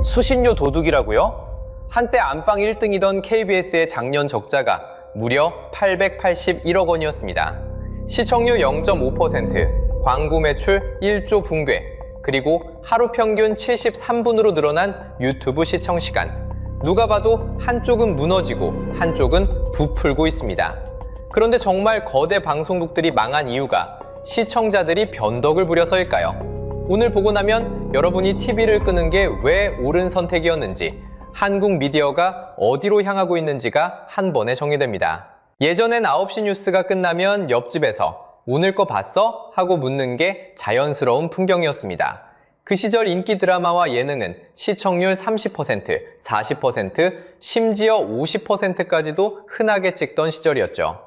수신료 도둑이라고요? 한때 안방 1등이던 KBS의 작년 적자가 무려 881억 원이었습니다. 시청률 0.5%, 광고 매출 1조 붕괴, 그리고 하루 평균 73분으로 늘어난 유튜브 시청 시간. 누가 봐도 한쪽은 무너지고 한쪽은 부풀고 있습니다. 그런데 정말 거대 방송국들이 망한 이유가 시청자들이 변덕을 부려서일까요? 오늘 보고 나면 여러분이 TV를 끄는 게 왜 옳은 선택이었는지, 한국 미디어가 어디로 향하고 있는지가 한 번에 정리됩니다. 예전엔 9시 뉴스가 끝나면 옆집에서 오늘 거 봤어? 하고 묻는 게 자연스러운 풍경이었습니다. 그 시절 인기 드라마와 예능은 시청률 30%, 40%, 심지어 50%까지도 흔하게 찍던 시절이었죠.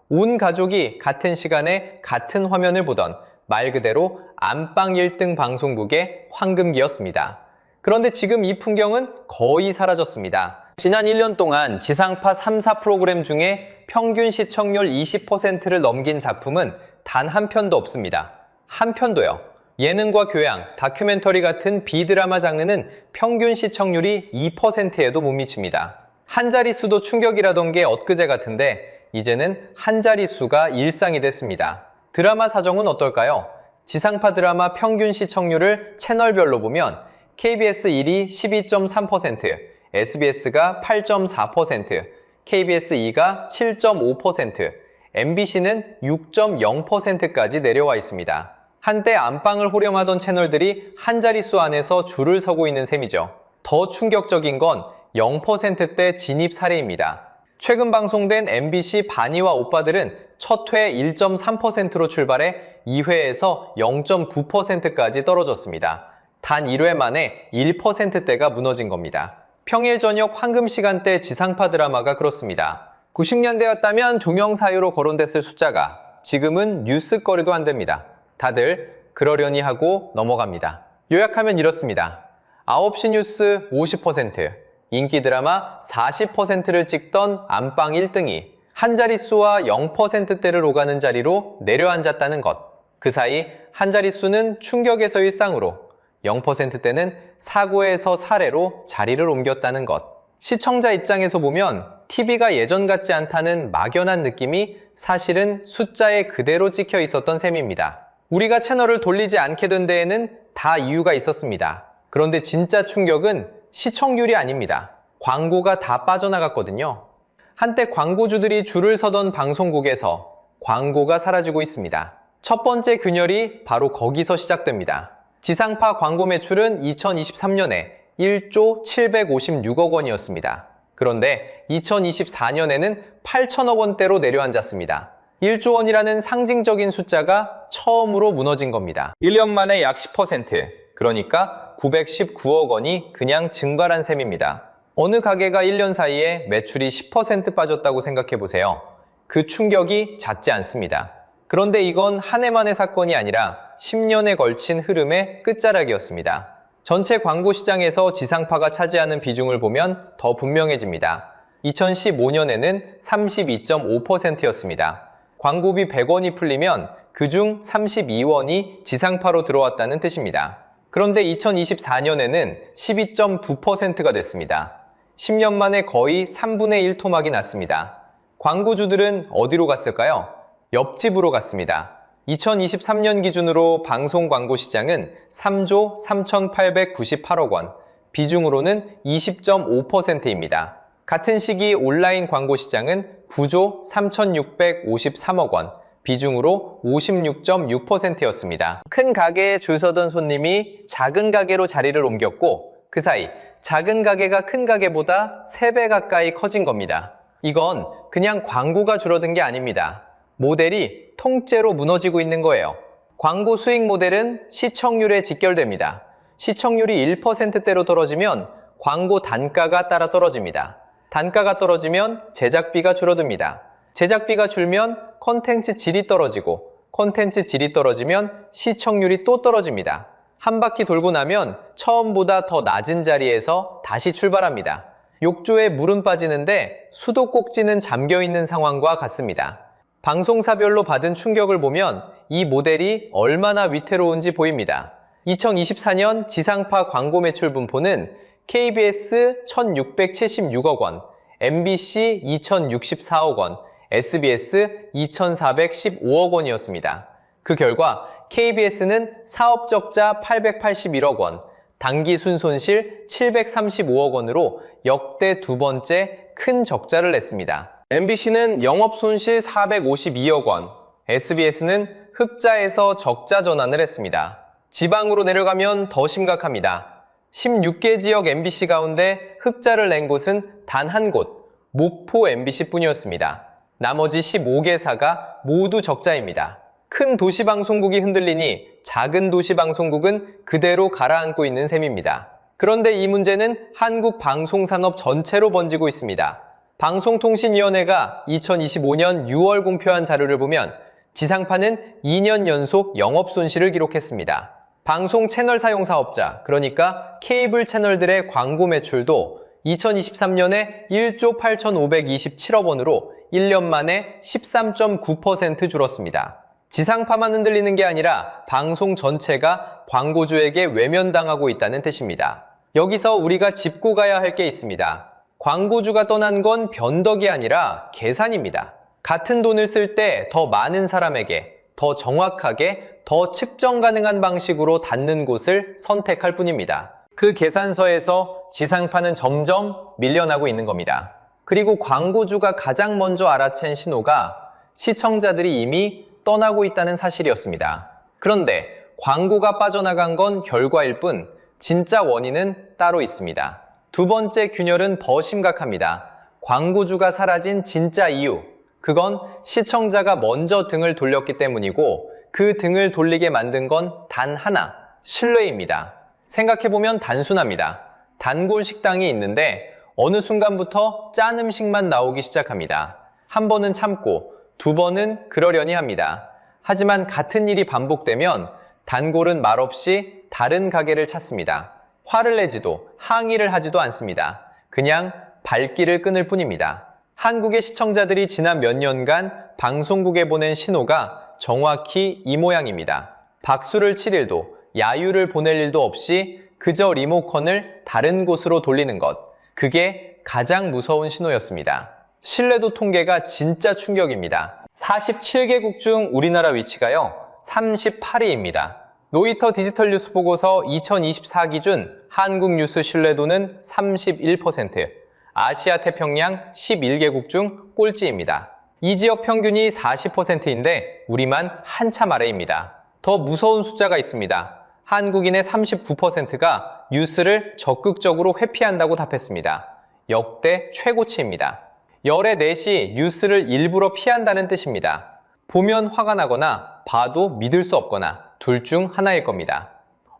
온 가족이 같은 시간에 같은 화면을 보던 말 그대로 안방 1등 방송국의 황금기였습니다. 그런데 지금 이 풍경은 거의 사라졌습니다. 지난 1년 동안 지상파 3사 프로그램 중에 평균 시청률 20%를 넘긴 작품은 단 한 편도 없습니다. 한 편도요. 예능과 교양, 다큐멘터리 같은 비드라마 장르는 평균 시청률이 2%에도 못 미칩니다. 한 자릿수도 충격이라던 게 엊그제 같은데 이제는 한 자릿수가 일상이 됐습니다. 드라마 사정은 어떨까요? 지상파 드라마 평균 시청률을 채널별로 보면 KBS 1위 12.3%, SBS가 8.4%, KBS 2가 7.5%, MBC는 6.0%까지 내려와 있습니다. 한때 안방을 호령하던 채널들이 한 자릿수 안에서 줄을 서고 있는 셈이죠. 더 충격적인 건 0%대 진입 사례입니다. 최근 방송된 MBC 바니와 오빠들은 첫 회 1.3%로 출발해 2회에서 0.9%까지 떨어졌습니다. 단 1회 만에 1%대가 무너진 겁니다. 평일 저녁 황금 시간대 지상파 드라마가 그렇습니다. 90년대였다면 종영사유로 거론됐을 숫자가 지금은 뉴스거리도 안 됩니다. 다들 그러려니 하고 넘어갑니다. 요약하면 이렇습니다. 9시 뉴스 50%, 인기 드라마 40%를 찍던 안방 1등이 한 자릿수와 0%대를 오가는 자리로 내려앉았다는 것. 그 사이 한 자릿수는 충격에서 일상으로, 0%대는 사고에서 사례로 자리를 옮겼다는 것. 시청자 입장에서 보면 TV가 예전 같지 않다는 막연한 느낌이 사실은 숫자에 그대로 찍혀 있었던 셈입니다. 우리가 채널을 돌리지 않게 된 데에는 다 이유가 있었습니다. 그런데 진짜 충격은 시청률이 아닙니다. 광고가 다 빠져나갔거든요. 한때 광고주들이 줄을 서던 방송국에서 광고가 사라지고 있습니다. 첫 번째 균열이 바로 거기서 시작됩니다. 지상파 광고 매출은 2023년에 1조 756억 원이었습니다. 그런데 2024년에는 8천억 원대로 내려앉았습니다. 1조 원이라는 상징적인 숫자가 처음으로 무너진 겁니다. 1년 만에 약 10%, 그러니까 919억 원이 그냥 증발한 셈입니다. 어느 가게가 1년 사이에 매출이 10% 빠졌다고 생각해보세요. 그 충격이 잦지 않습니다. 그런데 이건 한 해만의 사건이 아니라 10년에 걸친 흐름의 끝자락이었습니다. 전체 광고 시장에서 지상파가 차지하는 비중을 보면 더 분명해집니다. 2015년에는 32.5%였습니다. 광고비 100원이 풀리면 그중 32원이 지상파로 들어왔다는 뜻입니다. 그런데 2024년에는 12.9%가 됐습니다. 10년 만에 거의 3분의 1 토막이 났습니다. 광고주들은 어디로 갔을까요? 옆집으로 갔습니다. 2023년 기준으로 방송 광고 시장은 3조 3,898억 원, 비중으로는 20.5%입니다. 같은 시기 온라인 광고 시장은 9조 3,653억 원, 비중으로 56.6%였습니다. 큰 가게에 줄 서던 손님이 작은 가게로 자리를 옮겼고 그 사이 작은 가게가 큰 가게보다 3배 가까이 커진 겁니다. 이건 그냥 광고가 줄어든 게 아닙니다. 모델이 통째로 무너지고 있는 거예요. 광고 수익 모델은 시청률에 직결됩니다. 시청률이 1%대로 떨어지면 광고 단가가 따라 떨어집니다. 단가가 떨어지면 제작비가 줄어듭니다. 제작비가 줄면 콘텐츠 질이 떨어지고 콘텐츠 질이 떨어지면 시청률이 또 떨어집니다. 한 바퀴 돌고 나면 처음보다 더 낮은 자리에서 다시 출발합니다. 욕조에 물은 빠지는데 수도꼭지는 잠겨있는 상황과 같습니다. 방송사별로 받은 충격을 보면 이 모델이 얼마나 위태로운지 보입니다. 2024년 지상파 광고 매출 분포는 KBS 1,676억 원, MBC 2,064억 원, SBS 2,415억 원이었습니다. 그 결과 KBS는 사업적자 881억 원, 당기순손실 735억 원으로 역대 두 번째 큰 적자를 냈습니다. MBC는 영업손실 452억 원, SBS는 흑자에서 적자 전환을 했습니다. 지방으로 내려가면 더 심각합니다. 16개 지역 MBC 가운데 흑자를 낸 곳은 단 한 곳, 목포 MBC뿐이었습니다. 나머지 15개사가 모두 적자입니다. 큰 도시방송국이 흔들리니 작은 도시방송국은 그대로 가라앉고 있는 셈입니다. 그런데 이 문제는 한국 방송산업 전체로 번지고 있습니다. 방송통신위원회가 2025년 6월 공표한 자료를 보면 지상파는 2년 연속 영업손실을 기록했습니다. 방송 채널 사용 사업자, 그러니까 케이블 채널들의 광고 매출도 2023년에 1조 8,527억 원으로 1년 만에 13.9% 줄었습니다. 지상파만 흔들리는 게 아니라 방송 전체가 광고주에게 외면당하고 있다는 뜻입니다. 여기서 우리가 짚고 가야 할 게 있습니다. 광고주가 떠난 건 변덕이 아니라 계산입니다. 같은 돈을 쓸 때 더 많은 사람에게, 더 정확하게, 더 측정 가능한 방식으로 닿는 곳을 선택할 뿐입니다. 그 계산서에서 지상파는 점점 밀려나고 있는 겁니다. 그리고 광고주가 가장 먼저 알아챈 신호가 시청자들이 이미 떠나고 있다는 사실이었습니다. 그런데 광고가 빠져나간 건 결과일 뿐 진짜 원인은 따로 있습니다. 두 번째 균열은 더 심각합니다. 광고주가 사라진 진짜 이유, 그건 시청자가 먼저 등을 돌렸기 때문이고 그 등을 돌리게 만든 건 단 하나, 신뢰입니다. 생각해보면 단순합니다. 단골 식당이 있는데 어느 순간부터 짠 음식만 나오기 시작합니다. 한 번은 참고 두 번은 그러려니 합니다. 하지만 같은 일이 반복되면 단골은 말없이 다른 가게를 찾습니다. 화를 내지도 항의를 하지도 않습니다. 그냥 발길을 끊을 뿐입니다. 한국의 시청자들이 지난 몇 년간 방송국에 보낸 신호가 정확히 이 모양입니다. 박수를 칠 일도 야유를 보낼 일도 없이 그저 리모컨을 다른 곳으로 돌리는 것. 그게 가장 무서운 신호였습니다. 신뢰도 통계가 진짜 충격입니다. 47개국 중 우리나라 위치가요, 38위입니다. 로이터 디지털 뉴스 보고서 2024 기준 한국 뉴스 신뢰도는 31%, 아시아 태평양 11개국 중 꼴찌입니다. 이 지역 평균이 40%인데 우리만 한참 아래입니다. 더 무서운 숫자가 있습니다. 한국인의 39%가 뉴스를 적극적으로 회피한다고 답했습니다. 역대 최고치입니다. 열의 넷이 뉴스를 일부러 피한다는 뜻입니다. 보면 화가 나거나 봐도 믿을 수 없거나 둘 중 하나일 겁니다.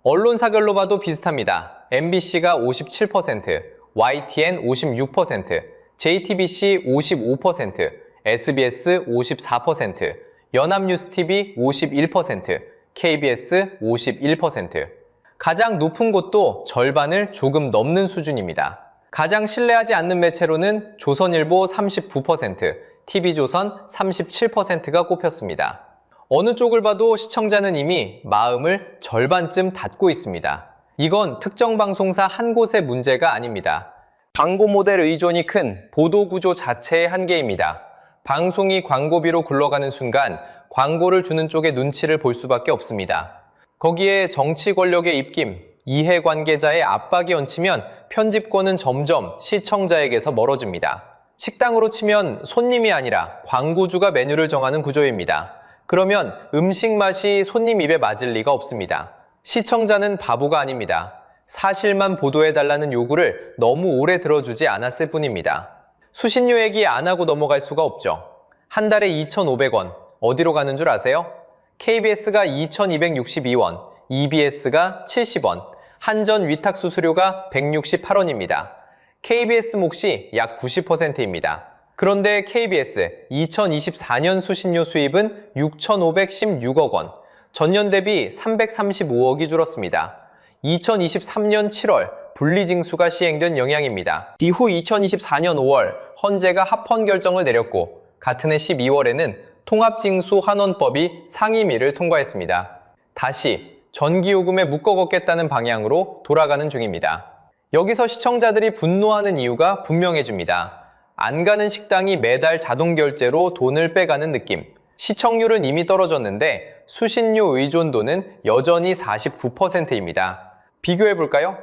언론사별로 봐도 비슷합니다. MBC가 57%, YTN 56%, JTBC 55%, SBS 54%, 연합뉴스TV 51%, KBS 51%. 가장 높은 곳도 절반을 조금 넘는 수준입니다. 가장 신뢰하지 않는 매체로는 조선일보 39%, TV조선 37%가 꼽혔습니다. 어느 쪽을 봐도 시청자는 이미 마음을 절반쯤 닫고 있습니다. 이건 특정 방송사 한 곳의 문제가 아닙니다. 광고 모델 의존이 큰 보도 구조 자체의 한계입니다. 방송이 광고비로 굴러가는 순간 광고를 주는 쪽의 눈치를 볼 수밖에 없습니다. 거기에 정치 권력의 입김, 이해관계자의 압박이 얹히면 편집권은 점점 시청자에게서 멀어집니다. 식당으로 치면 손님이 아니라 광고주가 메뉴를 정하는 구조입니다. 그러면 음식 맛이 손님 입에 맞을 리가 없습니다. 시청자는 바보가 아닙니다. 사실만 보도해달라는 요구를 너무 오래 들어주지 않았을 뿐입니다. 수신료 얘기 안 하고 넘어갈 수가 없죠. 한 달에 2,500원, 어디로 가는 줄 아세요? KBS가 2,262원, EBS가 70원, 한전 위탁 수수료가 168원입니다. KBS 몫이 약 90%입니다. 그런데 KBS 2024년 수신료 수입은 6,516억 원, 전년 대비 335억이 줄었습니다. 2023년 7월 분리징수가 시행된 영향입니다. 이후 2024년 5월 헌재가 합헌 결정을 내렸고 같은 해 12월에는 통합징수 환원법이 상임위를 통과했습니다. 다시 전기요금에 묶어 걷겠다는 방향으로 돌아가는 중입니다. 여기서 시청자들이 분노하는 이유가 분명해집니다. 안 가는 식당이 매달 자동 결제로 돈을 빼가는 느낌. 시청률은 이미 떨어졌는데 수신료 의존도는 여전히 49%입니다. 비교해볼까요?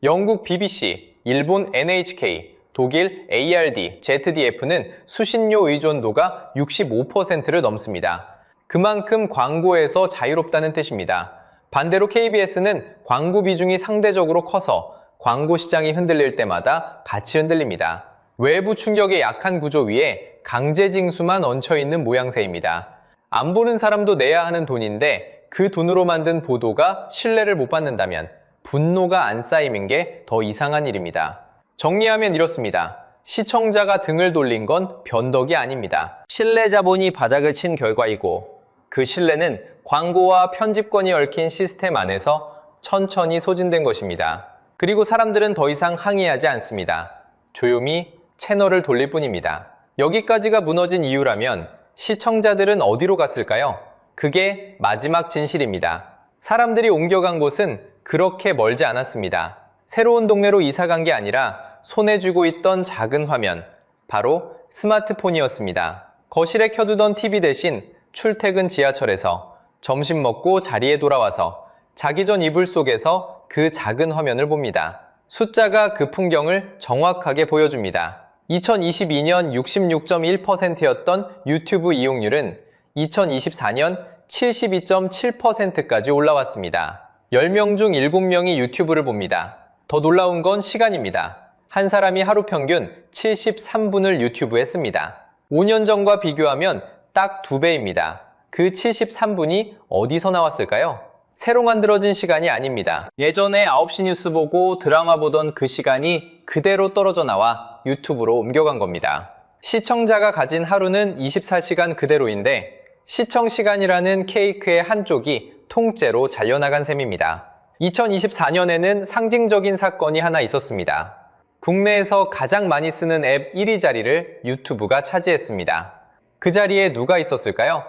영국 BBC, 일본 NHK, 독일 ARD, ZDF는 수신료 의존도가 65%를 넘습니다. 그만큼 광고에서 자유롭다는 뜻입니다. 반대로 KBS는 광고 비중이 상대적으로 커서 광고 시장이 흔들릴 때마다 같이 흔들립니다. 외부 충격에 약한 구조 위에 강제 징수만 얹혀있는 모양새입니다. 안 보는 사람도 내야 하는 돈인데 그 돈으로 만든 보도가 신뢰를 못 받는다면 분노가 안 쌓이는 게 더 이상한 일입니다. 정리하면 이렇습니다. 시청자가 등을 돌린 건 변덕이 아닙니다. 신뢰 자본이 바닥을 친 결과이고 그 신뢰는 광고와 편집권이 얽힌 시스템 안에서 천천히 소진된 것입니다. 그리고 사람들은 더 이상 항의하지 않습니다. 조용히 채널을 돌릴 뿐입니다. 여기까지가 무너진 이유라면 시청자들은 어디로 갔을까요? 그게 마지막 진실입니다. 사람들이 옮겨간 곳은 그렇게 멀지 않았습니다. 새로운 동네로 이사간 게 아니라 손에 쥐고 있던 작은 화면, 바로 스마트폰이었습니다. 거실에 켜두던 TV 대신 출퇴근 지하철에서 점심 먹고 자리에 돌아와서 자기 전 이불 속에서 그 작은 화면을 봅니다. 숫자가 그 풍경을 정확하게 보여줍니다. 2022년 66.1%였던 유튜브 이용률은 2024년 72.7%까지 올라왔습니다. 10명 중 7명이 유튜브를 봅니다. 더 놀라운 건 시간입니다. 한 사람이 하루 평균 73분을 유튜브에 씁니다. 5년 전과 비교하면 딱 2배입니다. 그 73분이 어디서 나왔을까요? 새로 만들어진 시간이 아닙니다. 예전에 9시 뉴스 보고 드라마 보던 그 시간이 그대로 떨어져 나와 유튜브로 옮겨간 겁니다. 시청자가 가진 하루는 24시간 그대로인데 시청 시간이라는 케이크의 한쪽이 통째로 잘려나간 셈입니다. 2024년에는 상징적인 사건이 하나 있었습니다. 국내에서 가장 많이 쓰는 앱 1위 자리를 유튜브가 차지했습니다. 그 자리에 누가 있었을까요?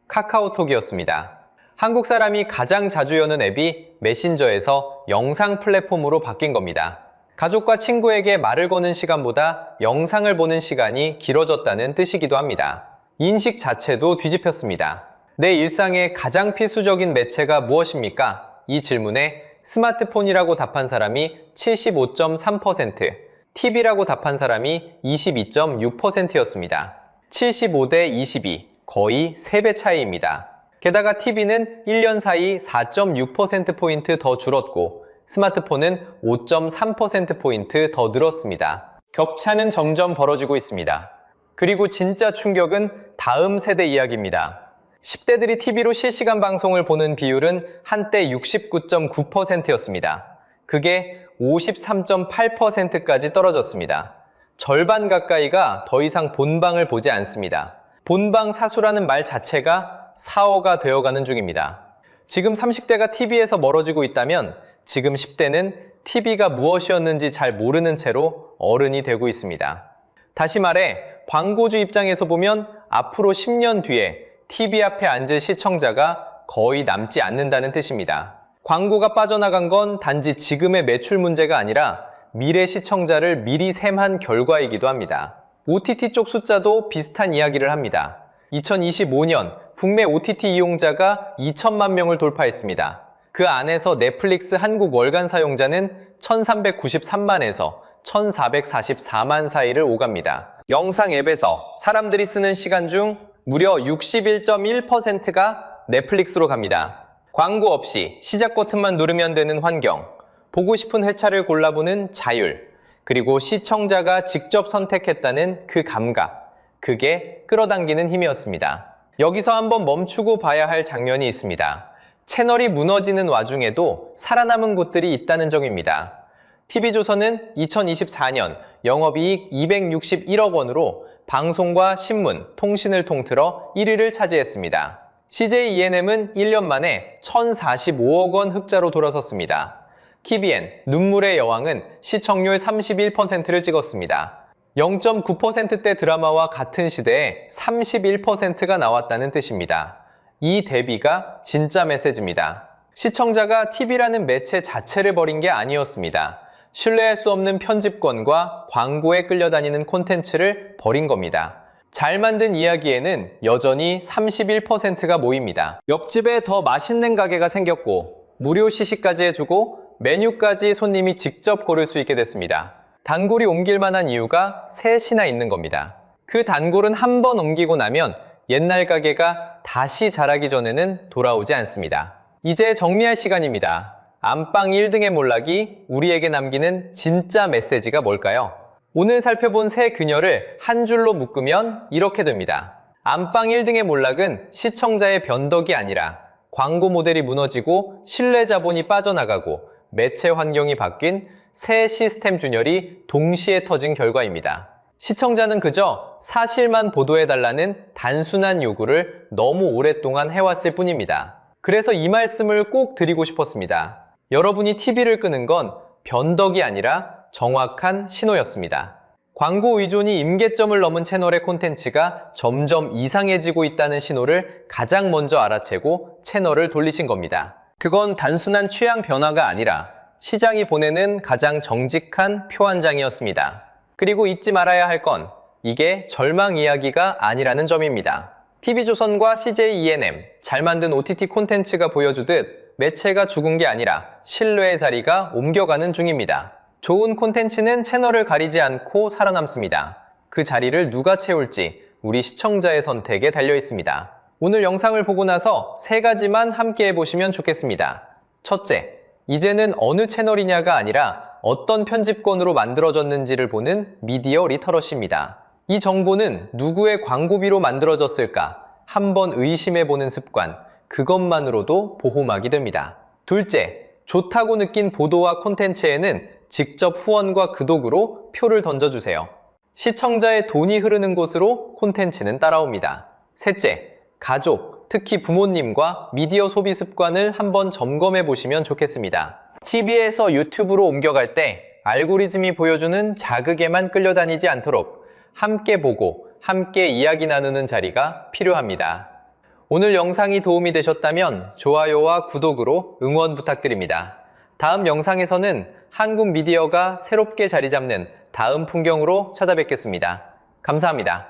카카오톡이었습니다. 한국 사람이 가장 자주 여는 앱이 메신저에서 영상 플랫폼으로 바뀐 겁니다. 가족과 친구에게 말을 거는 시간보다 영상을 보는 시간이 길어졌다는 뜻이기도 합니다. 인식 자체도 뒤집혔습니다. 내 일상의 가장 필수적인 매체가 무엇입니까? 이 질문에 스마트폰이라고 답한 사람이 75.3%, TV라고 답한 사람이 22.6%였습니다. 75대 22, 거의 3배 차이입니다. 게다가 TV는 1년 사이 4.6%포인트 더 줄었고 스마트폰은 5.3%포인트 더 늘었습니다. 격차는 점점 벌어지고 있습니다. 그리고 진짜 충격은 다음 세대 이야기입니다. 10대들이 TV로 실시간 방송을 보는 비율은 한때 69.9%였습니다. 그게 53.8%까지 떨어졌습니다. 절반 가까이가 더 이상 본방을 보지 않습니다. 본방 사수라는 말 자체가 사어가 되어가는 중입니다. 지금 30대가 TV에서 멀어지고 있다면 지금 10대는 TV가 무엇이었는지 잘 모르는 채로 어른이 되고 있습니다. 다시 말해 광고주 입장에서 보면 앞으로 10년 뒤에 TV 앞에 앉을 시청자가 거의 남지 않는다는 뜻입니다. 광고가 빠져나간 건 단지 지금의 매출 문제가 아니라 미래 시청자를 미리 셈한 결과이기도 합니다. OTT 쪽 숫자도 비슷한 이야기를 합니다. 2025년 국내 OTT 이용자가 2천만 명을 돌파했습니다. 그 안에서 넷플릭스 한국 월간 사용자는 1393만에서 1444만 사이를 오갑니다. 영상 앱에서 사람들이 쓰는 시간 중 무려 61.1%가 넷플릭스로 갑니다. 광고 없이 시작 버튼만 누르면 되는 환경, 보고 싶은 회차를 골라보는 자율, 그리고 시청자가 직접 선택했다는 그 감각, 그게 끌어당기는 힘이었습니다. 여기서 한번 멈추고 봐야 할 장면이 있습니다. 채널이 무너지는 와중에도 살아남은 곳들이 있다는 점입니다. TV조선은 2024년 영업이익 261억 원으로 방송과 신문, 통신을 통틀어 1위를 차지했습니다. CJ ENM은 1년 만에 1,045억 원 흑자로 돌아섰습니다. KBN, 눈물의 여왕은 시청률 31%를 찍었습니다. 0.9%대 드라마와 같은 시대에 31%가 나왔다는 뜻입니다. 이 대비가 진짜 메시지입니다. 시청자가 TV라는 매체 자체를 버린 게 아니었습니다. 신뢰할 수 없는 편집권과 광고에 끌려다니는 콘텐츠를 버린 겁니다. 잘 만든 이야기에는 여전히 31%가 모입니다. 옆집에 더 맛있는 가게가 생겼고 무료 시식까지 해주고 메뉴까지 손님이 직접 고를 수 있게 됐습니다. 단골이 옮길 만한 이유가 셋이나 있는 겁니다. 그 단골은 한 번 옮기고 나면 옛날 가게가 다시 자라기 전에는 돌아오지 않습니다. 이제 정리할 시간입니다. 안방 1등의 몰락이 우리에게 남기는 진짜 메시지가 뭘까요? 오늘 살펴본 세 그녀를 한 줄로 묶으면 이렇게 됩니다. 안방 1등의 몰락은 시청자의 변덕이 아니라 광고 모델이 무너지고 신뢰 자본이 빠져나가고 매체 환경이 바뀐 새 시스템 준열이 동시에 터진 결과입니다. 시청자는 그저 사실만 보도해달라는 단순한 요구를 너무 오랫동안 해왔을 뿐입니다. 그래서 이 말씀을 꼭 드리고 싶었습니다. 여러분이 TV를 끄는 건 변덕이 아니라 정확한 신호였습니다. 광고 의존이 임계점을 넘은 채널의 콘텐츠가 점점 이상해지고 있다는 신호를 가장 먼저 알아채고 채널을 돌리신 겁니다. 그건 단순한 취향 변화가 아니라 시장이 보내는 가장 정직한 표 한 장이었습니다. 그리고 잊지 말아야 할 건 이게 절망 이야기가 아니라는 점입니다. TV조선과 CJ ENM, 잘 만든 OTT 콘텐츠가 보여주듯 매체가 죽은 게 아니라 신뢰의 자리가 옮겨가는 중입니다. 좋은 콘텐츠는 채널을 가리지 않고 살아남습니다. 그 자리를 누가 채울지 우리 시청자의 선택에 달려 있습니다. 오늘 영상을 보고 나서 세 가지만 함께 해보시면 좋겠습니다. 첫째, 이제는 어느 채널이냐가 아니라 어떤 편집권으로 만들어졌는지를 보는 미디어 리터러시입니다. 이 정보는 누구의 광고비로 만들어졌을까 한번 의심해보는 습관, 그것만으로도 보호막이 됩니다. 둘째, 좋다고 느낀 보도와 콘텐츠에는 직접 후원과 구독으로 표를 던져주세요. 시청자의 돈이 흐르는 곳으로 콘텐츠는 따라옵니다. 셋째, 가족, 특히 부모님과 미디어 소비 습관을 한번 점검해 보시면 좋겠습니다. TV에서 유튜브로 옮겨갈 때 알고리즘이 보여주는 자극에만 끌려다니지 않도록 함께 보고 함께 이야기 나누는 자리가 필요합니다. 오늘 영상이 도움이 되셨다면 좋아요와 구독으로 응원 부탁드립니다. 다음 영상에서는 한국 미디어가 새롭게 자리 잡는 다음 풍경으로 찾아뵙겠습니다. 감사합니다.